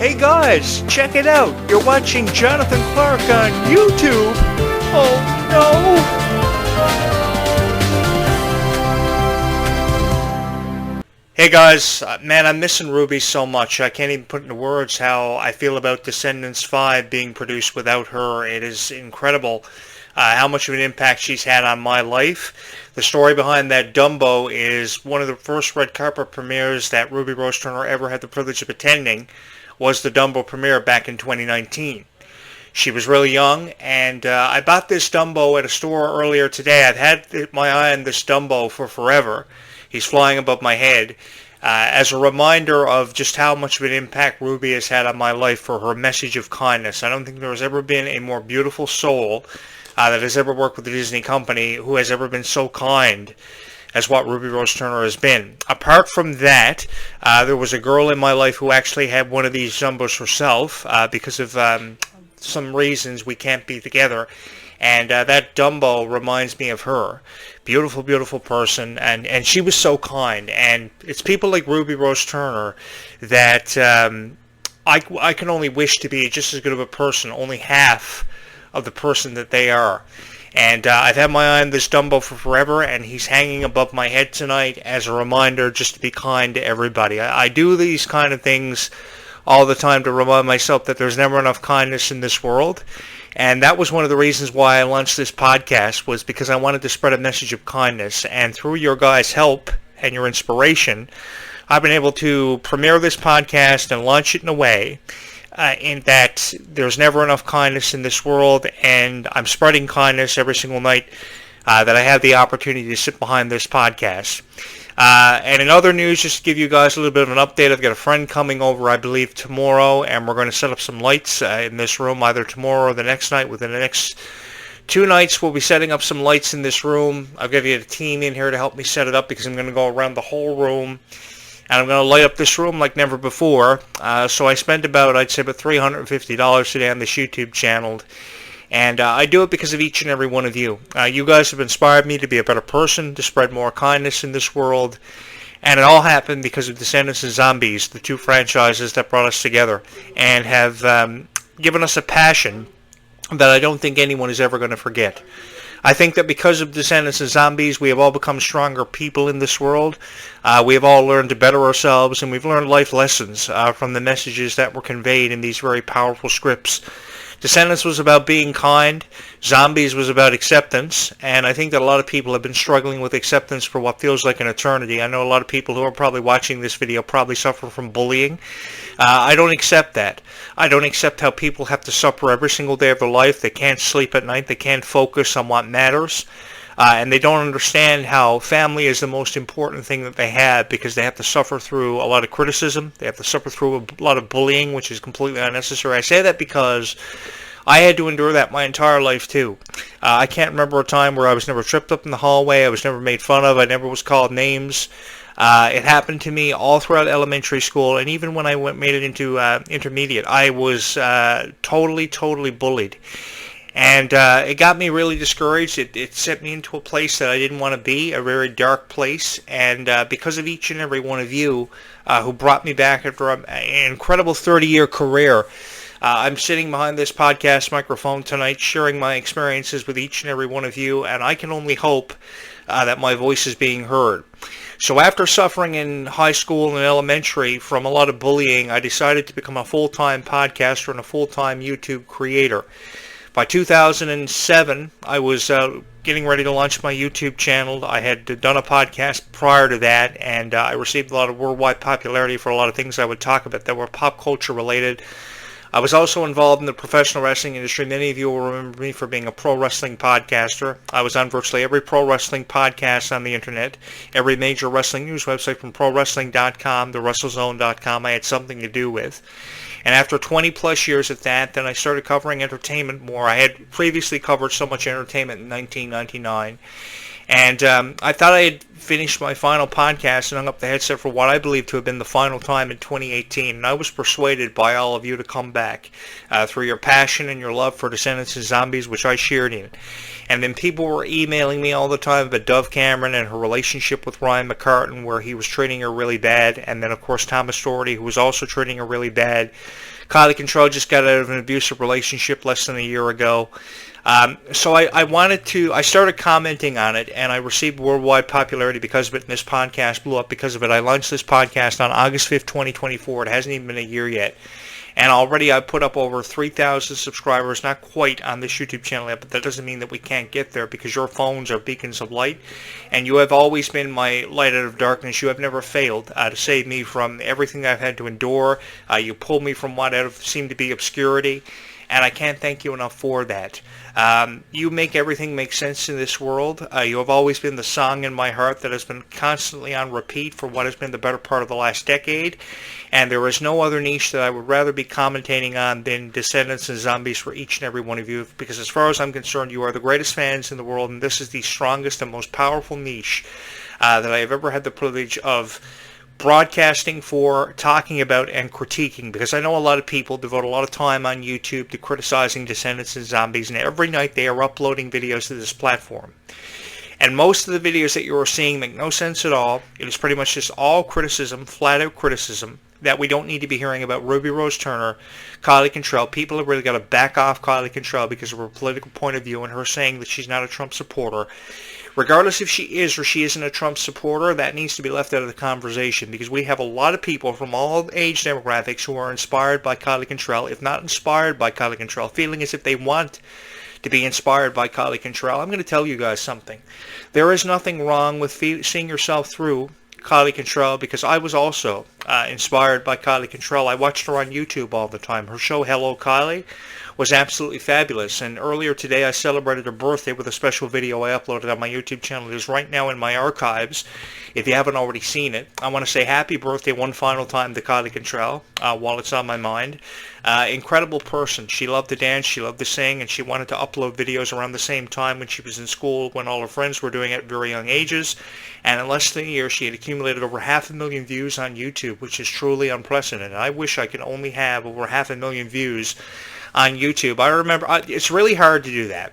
Hey guys, check it out. You're watching Jonathan Clarke on YouTube. Oh no. Hey guys, man, I'm missing Ruby so much. I can't even put into words how I feel about Descendants 5 being produced without her. It is incredible how much of an impact she's had on my life. The story behind that Dumbo is one of the first red carpet premieres that Ruby Rose Turner ever had the privilege of attending was the Dumbo premiere back in 2019. She was really young, and I bought this Dumbo at a store earlier today. I've had my eye on this Dumbo for forever. He's flying above my head as a reminder of just how much of an impact Ruby has had on my life for her message of kindness. I don't think there has ever been a more beautiful soul that has ever worked with the Disney company who has ever been so kind as what Ruby Rose Turner has been. Apart from that, there was a girl in my life who actually had one of these Dumbos herself because of some reasons we can't be together. And that Dumbo reminds me of her. Beautiful, beautiful person, and she was so kind. And it's people like Ruby Rose Turner that I can only wish to be just as good of a person, only half of the person that they are. And I've had my eye on this Dumbo for forever, and he's hanging above my head tonight as a reminder just to be kind to everybody. I do these kind of things all the time to remind myself that there's never enough kindness in this world. And that was one of the reasons why I launched this podcast, was because I wanted to spread a message of kindness. And through your guys' help and your inspiration, I've been able to premiere this podcast and launch it in a way in that there's never enough kindness in this world, and I'm spreading kindness every single night that I have the opportunity to sit behind this podcast. And in other news, just to give you guys a little bit of an update, I've got a friend coming over, I believe, tomorrow, and we're going to set up some lights in this room either tomorrow or the next night. Within the next 2 nights, we'll be setting up some lights in this room. I've got to get a team in here to help me set it up because I'm going to go around the whole room. And I'm going to light up this room like never before. So I spent I'd say about $350 today on this YouTube channel. And I do it because of each and every one of you. You guys have inspired me to be a better person, to spread more kindness in this world. And it all happened because of Descendants and Zombies, the 2 franchises that brought us together and have given us a passion that I don't think anyone is ever going to forget. I think that because of Descendants and Zombies, we have all become stronger people in this world. We have all learned to better ourselves, and we've learned life lessons from the messages that were conveyed in these very powerful scripts. Descendants was about being kind. Zombies was about acceptance. And I think that a lot of people have been struggling with acceptance for what feels like an eternity. I know a lot of people who are probably watching this video probably suffer from bullying. I don't accept that. I don't accept how people have to suffer every single day of their life. They can't sleep at night. They can't focus on what matters. And they don't understand how family is the most important thing that they have because they have to suffer through a lot of criticism. They have to suffer through a lot of bullying, which is completely unnecessary. I say that because I had to endure that my entire life too. I can't remember a time where I was never tripped up in the hallway. I was never made fun of. I never was called names. It happened to me all throughout elementary school, and even when I made it into intermediate, I was totally bullied. And it got me really discouraged. It set me into a place that I didn't want to be, a very dark place. And because of each and every one of you who brought me back after an incredible 30-year career, I'm sitting behind this podcast microphone tonight sharing my experiences with each and every one of you, and I can only hope that my voice is being heard. So after suffering in high school and elementary from a lot of bullying, I decided to become a full-time podcaster and a full-time YouTube creator. By 2007, I was getting ready to launch my YouTube channel. I had done a podcast prior to that, and I received a lot of worldwide popularity for a lot of things I would talk about that were pop culture related. I was also involved in the professional wrestling industry. Many of you will remember me for being a pro wrestling podcaster. I was on virtually every pro wrestling podcast on the internet, every major wrestling news website from ProWrestling.com to WrestleZone.com I had something to do with. And after 20 plus years at that, then I started covering entertainment more. I had previously covered so much entertainment in 1999. And I thought I had finished my final podcast and hung up the headset for what I believe to have been the final time in 2018. And I was persuaded by all of you to come back through your passion and your love for Descendants and Zombies, which I shared in. And then people were emailing me all the time about Dove Cameron and her relationship with Ryan McCartan, where he was treating her really bad. And then, of course, Thomas Doherty, who was also treating her really bad. Kylie Control just got out of an abusive relationship less than a year ago. So I started commenting on it, and I received worldwide popularity because of it, and this podcast blew up because of it. I launched this podcast on August 5th, 2024. It hasn't even been a year yet. And already I've put up over 3,000 subscribers, not quite on this YouTube channel yet, but that doesn't mean that we can't get there because your phones are beacons of light. And you have always been my light out of darkness. You have never failed to save me from everything I've had to endure. You pulled me from what seemed to be obscurity. And I can't thank you enough for that. You make everything make sense in this world. You have always been the song in my heart that has been constantly on repeat for what has been the better part of the last decade. And there is no other niche that I would rather be commentating on than Descendants and Zombies for each and every one of you. Because as far as I'm concerned, you are the greatest fans in the world, and this is the strongest and most powerful niche that I have ever had the privilege of broadcasting for, talking about, and critiquing, because I know a lot of people devote a lot of time on YouTube to criticizing Descendants and Zombies, and every night they are uploading videos to this platform. And most of the videos that you are seeing make no sense at all. It is pretty much just all criticism, flat-out criticism, that we don't need to be hearing about Ruby Rose Turner, Kylie Control. People have really got to back off Kylie Control because of her political point of view and her saying that she's not a Trump supporter. Regardless if she is or she isn't a Trump supporter, that needs to be left out of the conversation because we have a lot of people from all age demographics who are inspired by Kylie Control, if not inspired by Kylie Control, feeling as if they want to be inspired by Kylie Control. I'm going to tell you guys something. There is nothing wrong with seeing yourself through Kylie Control because I was also inspired by Kylie Control. I watched her on YouTube all the time. Her show, Hello Kylie, was absolutely fabulous. And earlier today, I celebrated her birthday with a special video I uploaded on my YouTube channel. It is right now in my archives. If you haven't already seen it, I want to say happy birthday one final time to Kylie Control while it's on my mind. Incredible person. She loved to dance, she loved to sing, and she wanted to upload videos around the same time when she was in school, when all her friends were doing it at very young ages. And in less than a year, she had accumulated over 500,000 views on YouTube, which is truly unprecedented. I wish I could only have over 500,000 views on YouTube. I remember, it's really hard to do that.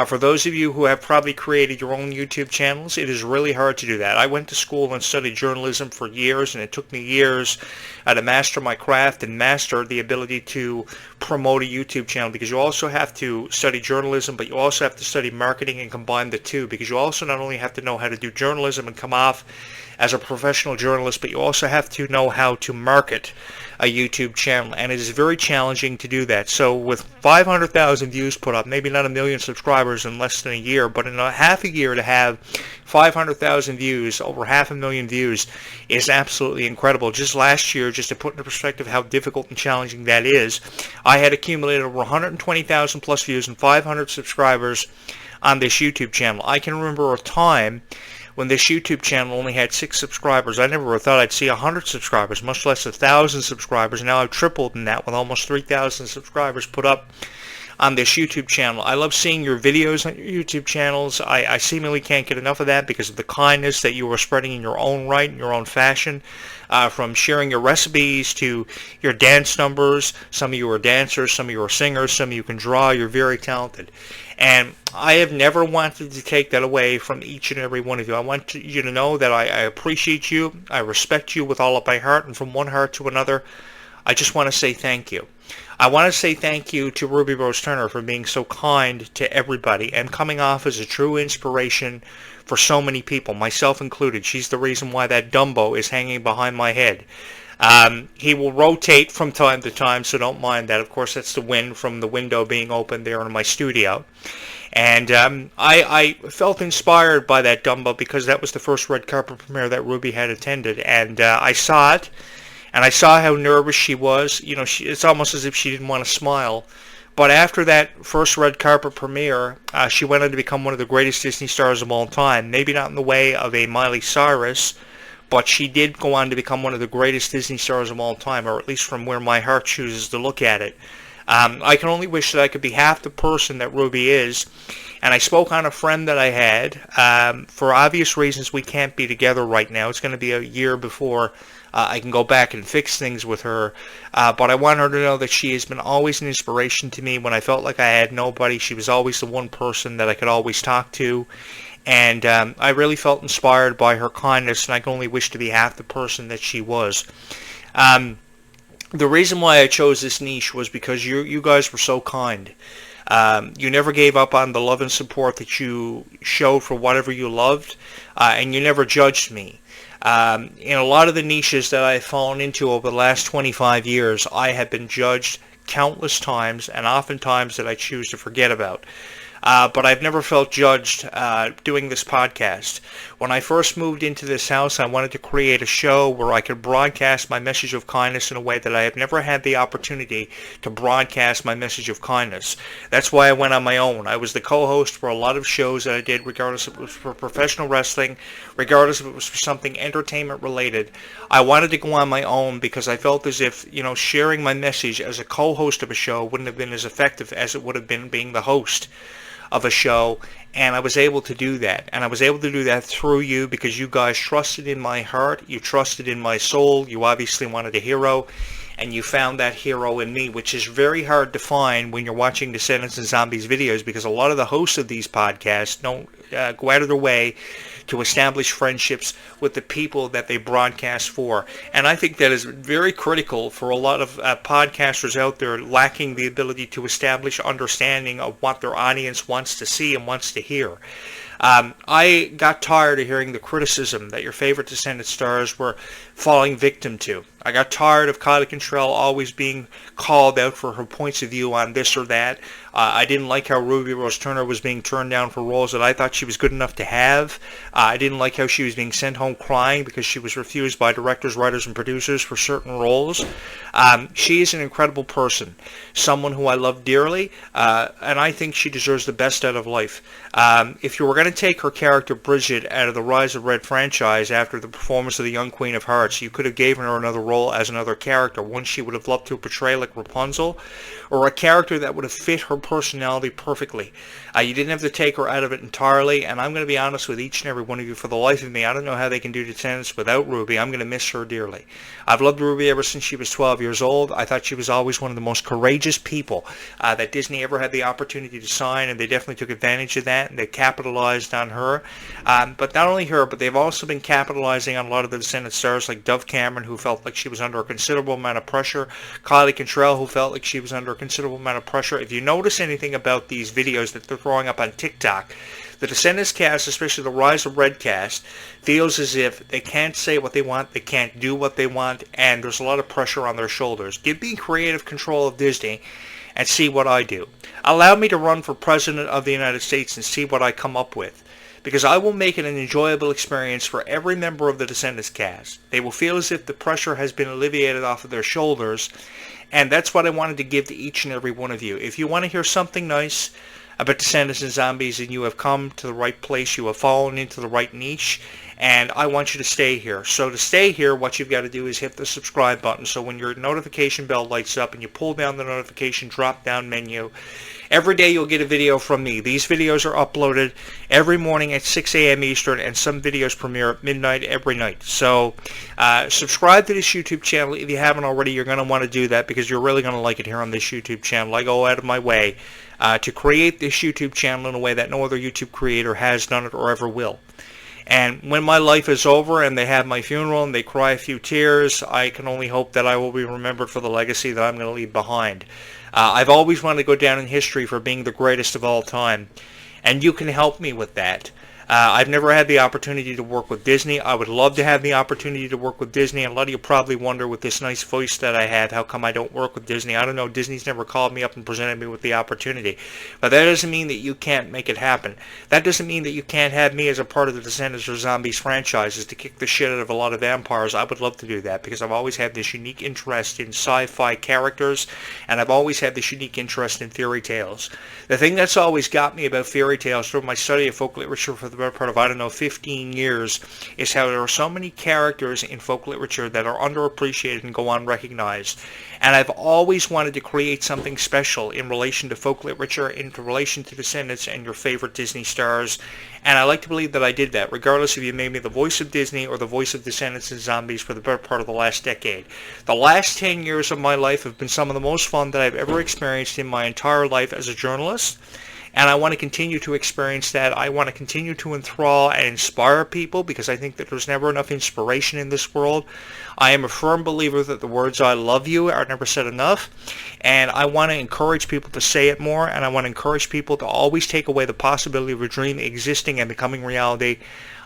For those of you who have probably created your own YouTube channels, it is really hard to do that. I went to school and studied journalism for years, and it took me years to master my craft and master the ability to promote a YouTube channel, because you also have to study journalism, but you also have to study marketing and combine the two, because you also not only have to know how to do journalism and come off as a professional journalist, but you also have to know how to market a YouTube channel, and it is very challenging to do that. So with 500,000 views put up, maybe not 1 million subscribers in less than a year, but in a half a year to have 500,000 views, over 500,000 views, is absolutely incredible. Just last year, just to put into perspective how difficult and challenging that is, I had accumulated over 120,000 plus views and 500 subscribers on this YouTube channel. I can remember a time when this YouTube channel only had 6 subscribers. I never thought I'd see 100 subscribers, much less 1,000 subscribers. Now I've tripled in that with almost 3,000 subscribers put up on this YouTube channel. I love seeing your videos on your YouTube channels. I seemingly can't get enough of that because of the kindness that you are spreading in your own right, in your own fashion. From sharing your recipes to your dance numbers. Some of you are dancers, some of you are singers, some of you can draw. You're very talented. And I have never wanted to take that away from each and every one of you. I want you to know that I appreciate you. I respect you with all of my heart. And from one heart to another, I just want to say thank you. I want to say thank you to Ruby Rose Turner for being so kind to everybody and coming off as a true inspiration for so many people, myself included. She's the reason why that Dumbo is hanging behind my head. He will rotate from time to time, so don't mind that. Of course, that's the wind from the window being open there in my studio. And I felt inspired by that Dumbo because that was the first red carpet premiere that Ruby had attended. And I saw it, and I saw how nervous she was. You know, it's almost as if she didn't want to smile. But after that first red carpet premiere, she went on to become one of the greatest Disney stars of all time. Maybe not in the way of a Miley Cyrus, but she did go on to become one of the greatest Disney stars of all time, or at least from where my heart chooses to look at it. I can only wish that I could be half the person that Ruby is, And I spoke on a friend that I had. For obvious reasons, we can't be together right now. It's going to be a year before I can go back and fix things with her. But I want her to know that she has been always an inspiration to me. When I felt like I had nobody, she was always the one person that I could always talk to. And I really felt inspired by her kindness, and I can only wish to be half the person that she was. The reason why I chose this niche was because you guys were so kind. You never gave up on the love and support that you showed for whatever you loved, and you never judged me. In a lot of the niches that I've fallen into over the last 25 years, I have been judged countless times, and oftentimes that I choose to forget about. But I've never felt judged doing this podcast. When I first moved into this house, I wanted to create a show where I could broadcast my message of kindness in a way that I have never had the opportunity to broadcast my message of kindness. That's why I went on my own. I was the co-host for a lot of shows that I did, regardless if it was for professional wrestling, regardless if it was for something entertainment related. I wanted to go on my own because I felt as if, sharing my message as a co-host of a show wouldn't have been as effective as it would have been being the host of a show, and I was able to do that. And I was able to do that through you because you guys trusted in my heart, you trusted in my soul, you obviously wanted a hero, and you found that hero in me, which is very hard to find when you're watching Descendants and Zombies videos, because a lot of the hosts of these podcasts don't go out of their way to establish friendships with the people that they broadcast for. And I think that is very critical for a lot of podcasters out there lacking the ability to establish understanding of what their audience wants to see and wants to hear. I got tired of hearing the criticism that your favorite Descendant stars were falling victim to. I got tired of Clarke always being called out for her points of view on this or that. I didn't like how Ruby Rose Turner was being turned down for roles that I thought she was good enough to have. I didn't like how she was being sent home crying because she was refused by directors, writers, and producers for certain roles. She is an incredible person, someone who I love dearly, and I think she deserves the best out of life. If you were going to take her character Bridget out of the Rise of Red franchise after the performance of the young Queen of Hearts, you could have given her another role as another character, one she would have loved to portray like Rapunzel, or a character that would have fit her personality perfectly. You didn't have to take her out of it entirely, and I'm going to be honest with each and every one of you, for the life of me, I don't know how they can do Descendants without Ruby. I'm going to miss her dearly. I've loved Ruby ever since she was 12 years old. I thought she was always one of the most courageous people that Disney ever had the opportunity to sign, and they definitely took advantage of that, and they capitalized on her. But not only her, but they've also been capitalizing on a lot of the Descendant stars like Dove Cameron, who felt like she was under a considerable amount of pressure, Clarke, who felt like she was under a considerable amount of pressure. If you notice anything about these videos that they're throwing up on TikTok, the Descendants cast, especially the Rise of Red cast, feels as if they can't say what they want, they can't do what they want, and there's a lot of pressure on their shoulders. Give me creative control of Disney and see what I do. Allow me to run for President of the United States and see what I come up with, because I will make it an enjoyable experience for every member of the Descendants cast. They will feel as if the pressure has been alleviated off of their shoulders, and that's what I wanted to give to each and every one of you. If you want to hear something nice about Descendants and Zombies, and you have come to the right place, you have fallen into the right niche, and I want you to stay here. So to stay here, what you've got to do is hit the subscribe button, so when your notification bell lights up and you pull down the notification drop-down menu, every day you'll get a video from me. These videos are uploaded every morning at 6 a.m. Eastern, and some videos premiere at midnight every night. So subscribe to this YouTube channel if you haven't already. You're going to want to do that because you're really going to like it here on this YouTube channel. I go out of my way to create this YouTube channel in a way that no other YouTube creator has done it or ever will. And when my life is over and they have my funeral and they cry a few tears, I can only hope that I will be remembered for the legacy that I'm going to leave behind. I've always wanted to go down in history for being the greatest of all time, and you can help me with that. I've never had the opportunity to work with Disney. I would love to have the opportunity to work with Disney. And a lot of you probably wonder, with this nice voice that I have, how come I don't work with Disney? I don't know. Disney's never called me up and presented me with the opportunity. But that doesn't mean that you can't make it happen. That doesn't mean that you can't have me as a part of the Descendants or Zombies franchises to kick the shit out of a lot of vampires. I would love to do that because I've always had this unique interest in sci-fi characters, and I've always had this unique interest in fairy tales. The thing that's always got me about fairy tales through my study of folk literature for the better part of, I don't know, 15 years, is how there are so many characters in folk literature that are underappreciated and go unrecognized. And I've always wanted to create something special in relation to folk literature, in relation to Descendants and your favorite Disney stars. And I like to believe that I did that, regardless if you made me the voice of Disney or the voice of Descendants and Zombies for the better part of the last decade. The last 10 years of my life have been some of the most fun that I've ever experienced in my entire life as a journalist. And I want to continue to experience that. I want to continue to enthrall and inspire people, because I think that there's never enough inspiration in this world. I am a firm believer that the words "I love you" are never said enough. And I want to encourage people to say it more. And I want to encourage people to always take away the possibility of a dream existing and becoming reality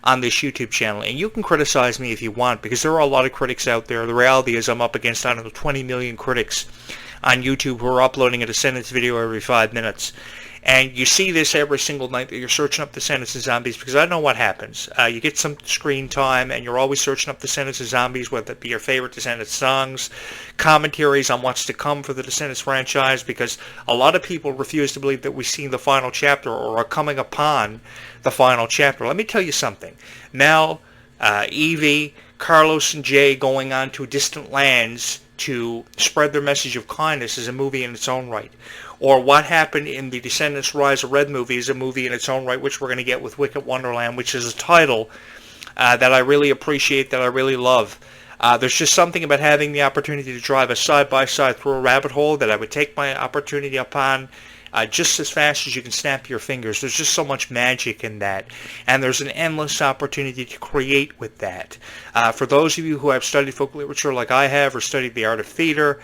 on this YouTube channel. And you can criticize me if you want, because there are a lot of critics out there. The reality is I'm up against, I don't know, 20 million critics on YouTube who are uploading a Descendants video every 5 minutes. And you see this every single night that you're searching up Descendants and Zombies, because I know what happens. You get some screen time, and you're always searching up Descendants and Zombies, whether it be your favorite Descendants songs, commentaries on what's to come for the Descendants franchise, because a lot of people refuse to believe that we've seen the final chapter or are coming upon the final chapter. Let me tell you something. Mel, Evie, Carlos, and Jay going on to distant lands to spread their message of kindness is a movie in its own right. Or what happened in the Descendants Rise of Red movie is a movie in its own right, which we're going to get with Wicked Wonderland, which is a title that I really appreciate, that I really love. There's just something about having the opportunity to drive a side-by-side through a rabbit hole that I would take my opportunity upon just as fast as you can snap your fingers. There's just so much magic in that, and there's an endless opportunity to create with that. For those of you who have studied folk literature like I have, or studied the art of theater,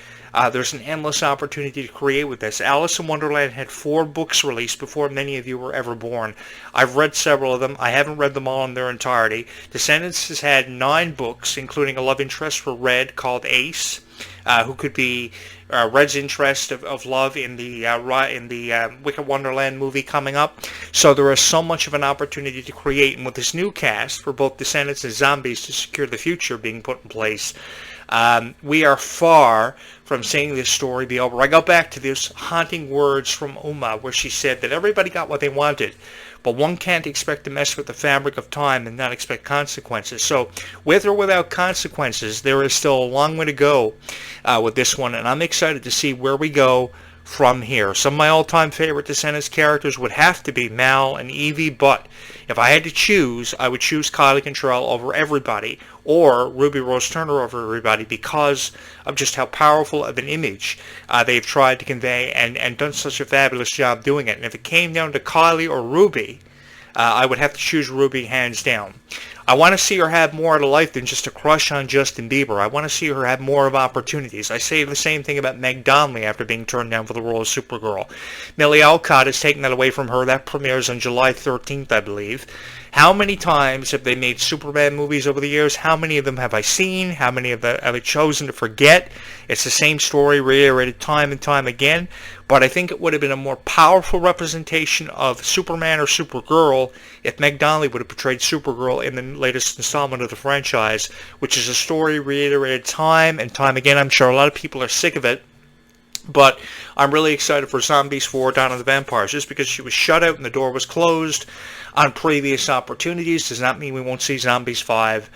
there's an endless opportunity to create with this. Alice in Wonderland had 4 books released before many of you were ever born. I've read several of them. I haven't read them all in their entirety. Descendants has had 9 books, including a love interest for Red called Ace, who could be Red's interest of love in the Wicked Wonderland movie coming up. So there is so much of an opportunity to create, and with this new cast for both Descendants and Zombies to secure the future being put in place, we are far from seeing this story be over. I go back to these haunting words from Uma, where she said that everybody got what they wanted, but one can't expect to mess with the fabric of time and not expect consequences. So with or without consequences, there is still a long way to go with this one, and I'm excited to see where we go from here. Some of my all-time favorite Descendants characters would have to be Mal and Evie, but if I had to choose, I would choose Kylie Cantrell over everybody, or Ruby Rose Turner over everybody, because of just how powerful of an image they've tried to convey and done such a fabulous job doing it. And if it came down to Kylie or Ruby, I would have to choose Ruby hands down. I want to see her have more out of life than just a crush on Justin Bieber. I want to see her have more of opportunities. I say the same thing about Meg Donnelly after being turned down for the role of Supergirl. Millie Alcott has taken that away from her. That premieres on July 13th, I believe. How many times have they made Superman movies over the years? How many of them have I seen? How many of them have I chosen to forget? It's the same story reiterated time and time again. But I think it would have been a more powerful representation of Superman or Supergirl if Meg Donnelly would have portrayed Supergirl in the latest installment of the franchise, which is a story reiterated time and time again. I'm sure a lot of people are sick of it, but I'm really excited for Zombies 4, Dawn of the Vampires, just because she was shut out and the door was closed on previous opportunities does not mean we won't see Zombies 5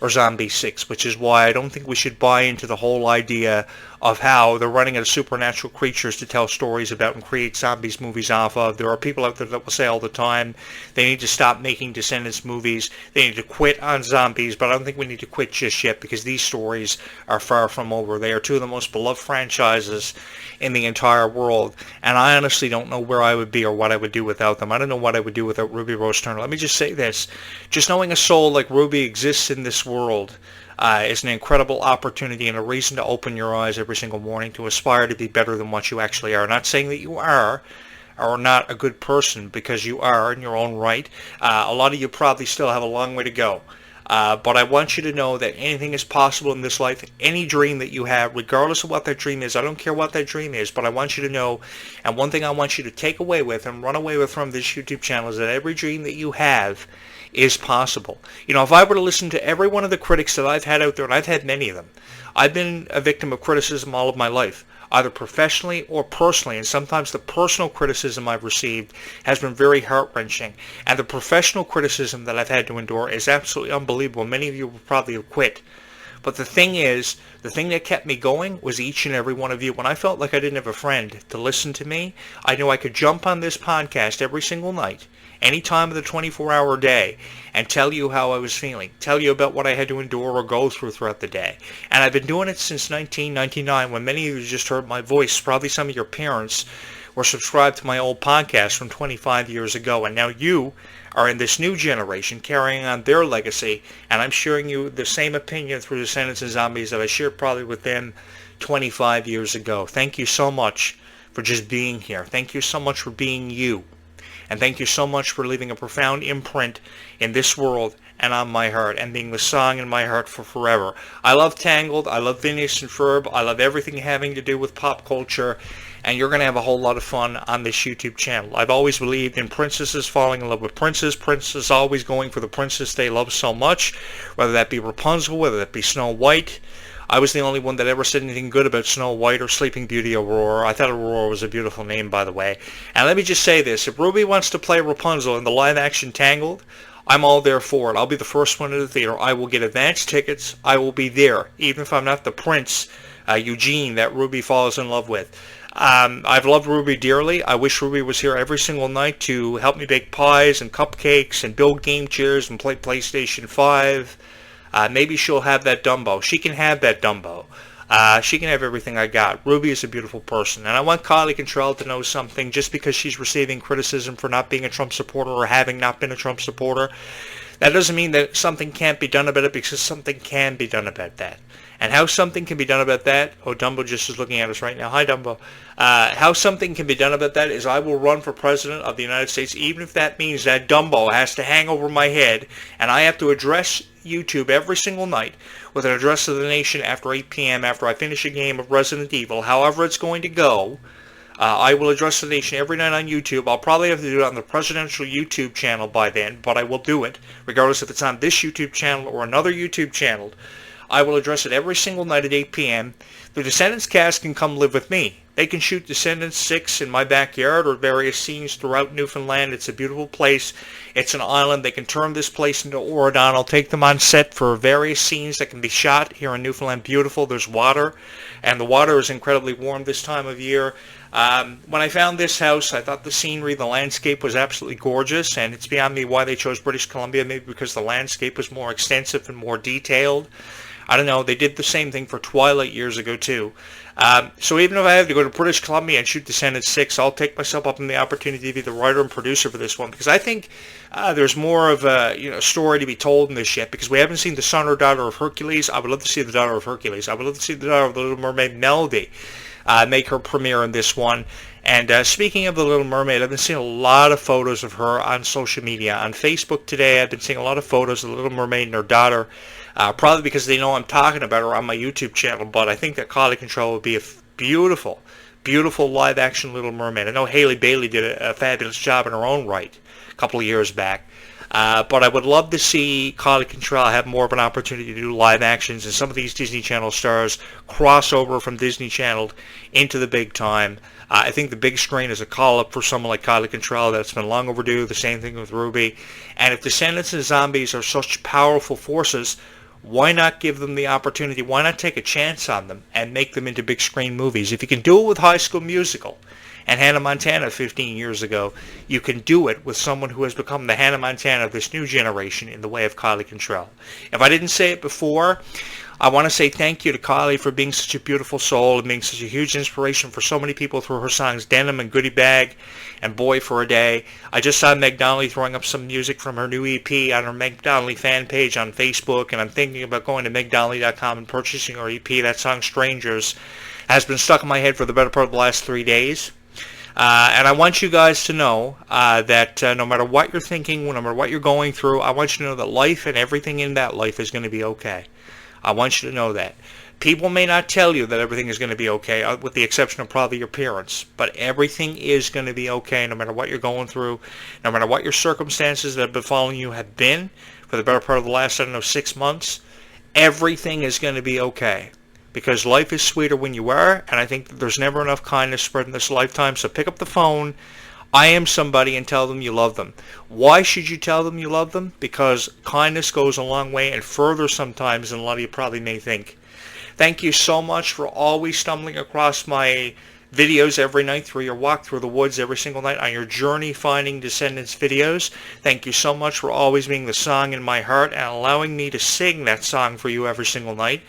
or Zombies 6, which is why I don't think we should buy into the whole idea of how they're running out of supernatural creatures to tell stories about and create zombies movies off of. There are people out there that will say all the time they need to stop making Descendants movies, they need to quit on zombies, but I don't think we need to quit just yet, because these stories are far from over. They are 2 of the most beloved franchises in the entire world, and I honestly don't know where I would be or what I would do without them. I don't know what I would do without Ruby Rose Turner. Let me just say this. Just knowing a soul like Ruby exists in this world is an incredible opportunity and a reason to open your eyes every single morning to aspire to be better than what you actually are. Not saying that you are or not a good person, because you are in your own right. A lot of you probably still have a long way to go. But I want you to know that anything is possible in this life. Any dream that you have, regardless of what that dream is, I don't care what that dream is, but I want you to know, and one thing I want you to take away with and run away with from this YouTube channel is that every dream that you have is possible. You know, if I were to listen to every one of the critics that I've had out there, and I've had many of them, I've been a victim of criticism all of my life, either professionally or personally, and sometimes the personal criticism I've received has been very heart-wrenching, and the professional criticism that I've had to endure is absolutely unbelievable. Many of you will probably have quit. But the thing is, the thing that kept me going was each and every one of you. When I felt like I didn't have a friend to listen to me, I knew I could jump on this podcast every single night, any time of the 24-hour day, and tell you how I was feeling, tell you about what I had to endure or go through throughout the day. And I've been doing it since 1999, when many of you just heard my voice. Probably some of your parents were subscribed to my old podcast from 25 years ago, and now you are in this new generation carrying on their legacy, and I'm sharing you the same opinion through Descendants and Zombies that I shared probably with them 25 years ago. Thank you so much for just being here. Thank you so much for being you. And thank you so much for leaving a profound imprint in this world and on my heart, and being the song in my heart for forever. I love Tangled. I love Phineas and Ferb. I love everything having to do with pop culture. And you're going to have a whole lot of fun on this YouTube channel. I've always believed in princesses falling in love with princes. Princes always going for the princess they love so much, whether that be Rapunzel, whether that be Snow White. I was the only one that ever said anything good about Snow White or Sleeping Beauty Aurora. I thought Aurora was a beautiful name, by the way. And let me just say this. If Ruby wants to play Rapunzel in the live-action Tangled, I'm all there for it. I'll be the first one in the theater. I will get advance tickets. I will be there, even if I'm not the prince, Eugene, that Ruby falls in love with. I've loved Ruby dearly. I wish Ruby was here every single night to help me bake pies and cupcakes and build game chairs and play PlayStation 5. Maybe she'll have that Dumbo. She can have that Dumbo. She can have everything I got. Ruby is a beautiful person. And I want Kylie Cantrell to know something. Just because she's receiving criticism for not being a Trump supporter or having not been a Trump supporter, that doesn't mean that something can't be done about it, because something can be done about that. And how something can be done about that, oh, Dumbo just is looking at us right now. Hi, Dumbo. How something can be done about that is I will run for president of the United States, even if that means that Dumbo has to hang over my head, and I have to address YouTube every single night with an address to the nation after 8 p.m. after I finish a game of Resident Evil. However it's going to go, I will address the nation every night on YouTube. I'll probably have to do it on the presidential YouTube channel by then, but I will do it, regardless if it's on this YouTube channel or another YouTube channel. I will address it every single night at 8 p.m. The Descendants cast can come live with me. They can shoot Descendants 6 in my backyard or various scenes throughout Newfoundland. It's a beautiful place. It's an island. They can turn this place into Oregon. I'll take them on set for various scenes that can be shot here in Newfoundland. Beautiful. There's water, and the water is incredibly warm this time of year. When I found this house, I thought the scenery, the landscape was absolutely gorgeous, and it's beyond me why they chose British Columbia, maybe because the landscape was more extensive and more detailed. I don't know. They did the same thing for Twilight years ago, too. So even if I have to go to British Columbia and shoot Descendants 6, I'll take myself up in the opportunity to be the writer and producer for this one, because I think there's more of a story to be told in this yet, because we haven't seen the son or daughter of Hercules. I would love to see the daughter of Hercules. I would love to see the daughter of the Little Mermaid, Melody, make her premiere in this one. And speaking of the Little Mermaid, I've been seeing a lot of photos of her on social media. On Facebook today, I've been seeing a lot of photos of the Little Mermaid and her daughter, probably because they know I'm talking about her on my YouTube channel, but I think that Kylie Cantrell would be a beautiful, beautiful live-action Little Mermaid. I know Haley Bailey did a fabulous job in her own right a couple of years back. But I would love to see Kylie Cantrell have more of an opportunity to do live actions, and some of these Disney Channel stars cross over from Disney Channel into the big time. I think the big screen is a call-up for someone like Kylie Cantrell that's been long overdue. The same thing with Ruby. And if Descendants and Zombies are such powerful forces, why not give them the opportunity? Why not take a chance on them and make them into big screen movies? If you can do it with High School Musical and Hannah Montana 15 years ago, you can do it with someone who has become the Hannah Montana of this new generation in the way of Kylie Cantrell. If I didn't say it before, I want to say thank you to Kylie for being such a beautiful soul and being such a huge inspiration for so many people through her songs Denim and Goodie Bag and Boy for a Day. I just saw Meg Donnelly throwing up some music from her new EP on her Meg Donnelly fan page on Facebook, and I'm thinking about going to megdonnelly.com and purchasing her EP. That song, Strangers, has been stuck in my head for the better part of the last 3 days. And I want you guys to know that no matter what you're thinking, no matter what you're going through, I want you to know that life and everything in that life is going to be okay. I want you to know that. People may not tell you that everything is going to be okay, with the exception of probably your parents, but everything is going to be okay no matter what you're going through, no matter what your circumstances that have been following you have been for the better part of the last, 6 months. Everything is going to be okay, because life is sweeter when you are, and I think that there's never enough kindness spread in this lifetime. So pick up the phone, I am somebody, and tell them you love them. Why should you tell them you love them? Because kindness goes a long way and further sometimes than a lot of you probably may think. Thank you so much for always stumbling across my videos every night through your walk through the woods every single night on your journey finding Descendants videos. Thank you so much for always being the song in my heart and allowing me to sing that song for you every single night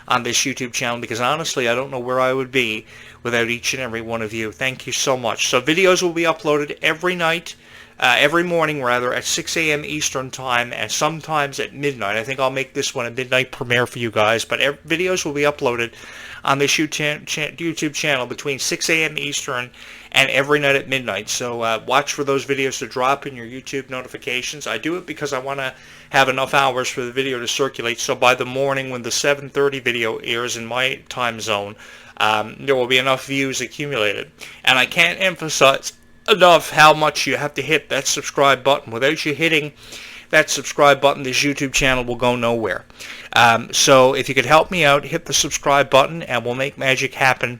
on this YouTube channel, because honestly I don't know where I would be without each and every one of you. Thank you so much. So videos will be uploaded every night, every morning rather, at 6 a.m. Eastern time, and sometimes at midnight. I think I'll make this one a midnight premiere for you guys, but videos will be uploaded on this YouTube channel between 6 a.m. Eastern and every night at midnight. So watch for those videos to drop in your YouTube notifications. I do it because I want to have enough hours for the video to circulate, so by the morning when the 7:30 video airs in my time zone, there will be enough views accumulated. And I can't emphasize enough how much you have to hit that subscribe button. Without you hitting that subscribe button, this YouTube channel will go nowhere. So if you could help me out, hit the subscribe button and we'll make magic happen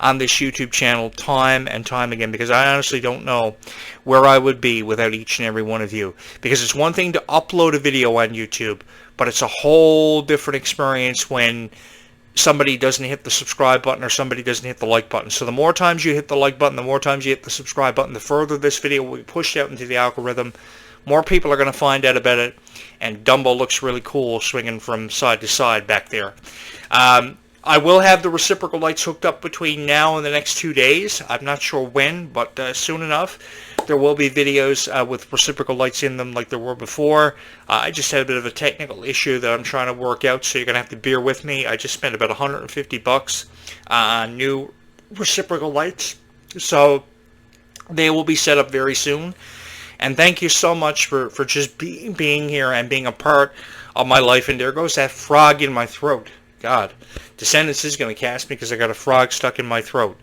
on this YouTube channel time and time again, because I honestly don't know where I would be without each and every one of you. Because it's one thing to upload a video on YouTube, but it's a whole different experience when somebody doesn't hit the subscribe button or somebody doesn't hit the like button. So the more times you hit the like button, the more times you hit the subscribe button, the further this video will be pushed out into the algorithm. More people are going to find out about it, and Dumbo looks really cool swinging from side to side back there. I will have the reciprocal lights hooked up between now and the next 2 days. I'm not sure when, but soon enough there will be videos with reciprocal lights in them like there were before. I just had a bit of a technical issue that I'm trying to work out, so you're going to have to bear with me. I just spent about $150 on new reciprocal lights, so they will be set up very soon. And thank you so much for just being here and being a part of my life. And there goes that frog in my throat. God, Descendants is going to cast me because I got a frog stuck in my throat.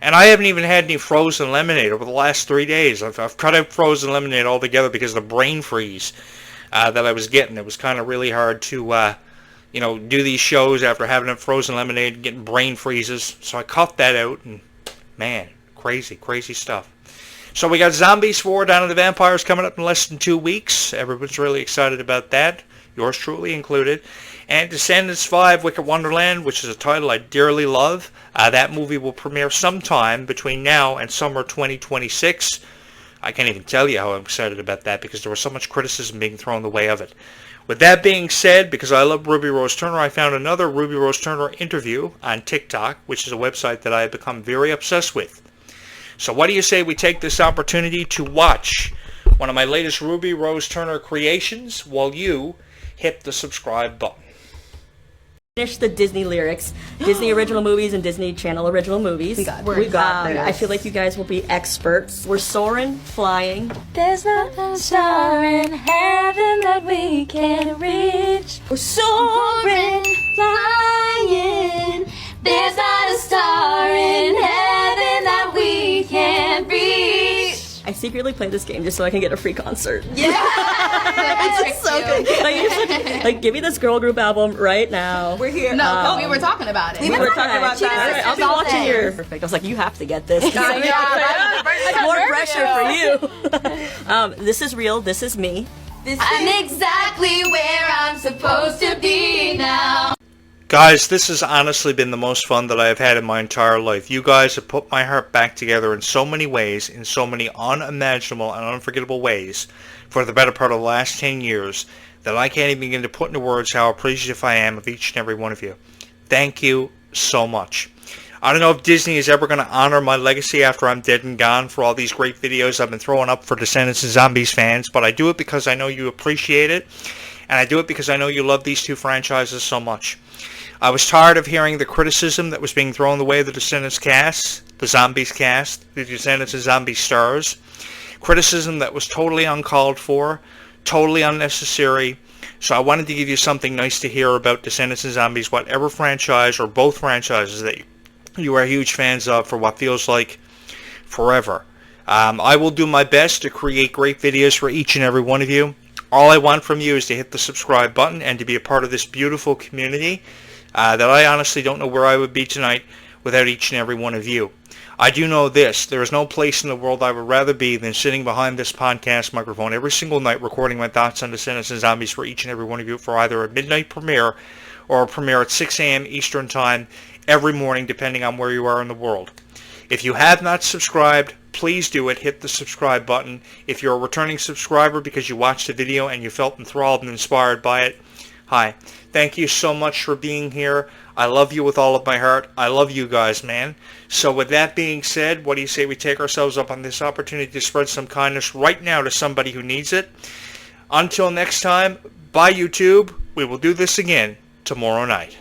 And I haven't even had any frozen lemonade over the last 3 days. I've cut out frozen lemonade altogether because of the brain freeze that I was getting. It was kind of really hard to do these shows after having a frozen lemonade and getting brain freezes. So I cut that out, and man, crazy stuff. So we got Zombies 4, Down of the Vampires, coming up in less than 2 weeks. Everyone's really excited about that, yours truly included. And Descendants 5, Wicked Wonderland, which is a title I dearly love. That movie will premiere sometime between now and summer 2026. I can't even tell you how I'm excited about that, because there was so much criticism being thrown the way of it. With that being said, because I love Ruby Rose Turner, I found another Ruby Rose Turner interview on TikTok, which is a website that I have become very obsessed with. So what do you say we take this opportunity to watch one of my latest Ruby Rose Turner creations while you hit the subscribe button? Finish the Disney lyrics, Disney original movies and Disney Channel original movies. We got this. I feel like you guys will be experts. We're soaring, flying. There's not a star in heaven that we can't reach. We're soaring, flying. There's not a star in heaven that we can't reach. I secretly play this game just so I can get a free concert. Yeah, It's so good. Like, give me this girl group album right now. We're here. No, we were talking about it. We were talking about that. All right, I'll be watching your. Perfect. I was like, you have to get this. More pressure for you. This is real. This is me. I'm exactly where I'm supposed to be now. Guys, this has honestly been the most fun that I have had in my entire life. You guys have put my heart back together in so many ways, in so many unimaginable and unforgettable ways, for the better part of the last 10 years, that I can't even begin to put into words how appreciative I am of each and every one of you. Thank you so much. I don't know if Disney is ever going to honor my legacy after I'm dead and gone for all these great videos I've been throwing up for Descendants and Zombies fans, but I do it because I know you appreciate it, and I do it because I know you love these two franchises so much. I was tired of hearing the criticism that was being thrown the way of the Descendants cast, the Zombies cast, the Descendants and Zombies stars. Criticism that was totally uncalled for, totally unnecessary, So I wanted to give you something nice to hear about Descendants and Zombies, whatever franchise or both franchises that you are huge fans of for what feels like forever. I will do my best to create great videos for each and every one of you. All I want from you is to hit the subscribe button and to be a part of this beautiful community that I honestly don't know where I would be tonight without each and every one of you. I do know this: there is no place in the world I would rather be than sitting behind this podcast microphone every single night recording my thoughts on Descendants and Zombies for each and every one of you for either a midnight premiere or a premiere at 6 a.m. Eastern Time every morning, depending on where you are in the world. If you have not subscribed, please do it. Hit the subscribe button. If you're a returning subscriber because you watched the video and you felt enthralled and inspired by it, hi. Thank you so much for being here. I love you with all of my heart. I love you guys, man. So with that being said, what do you say we take ourselves up on this opportunity to spread some kindness right now to somebody who needs it? Until next time, bye YouTube. We will do this again tomorrow night.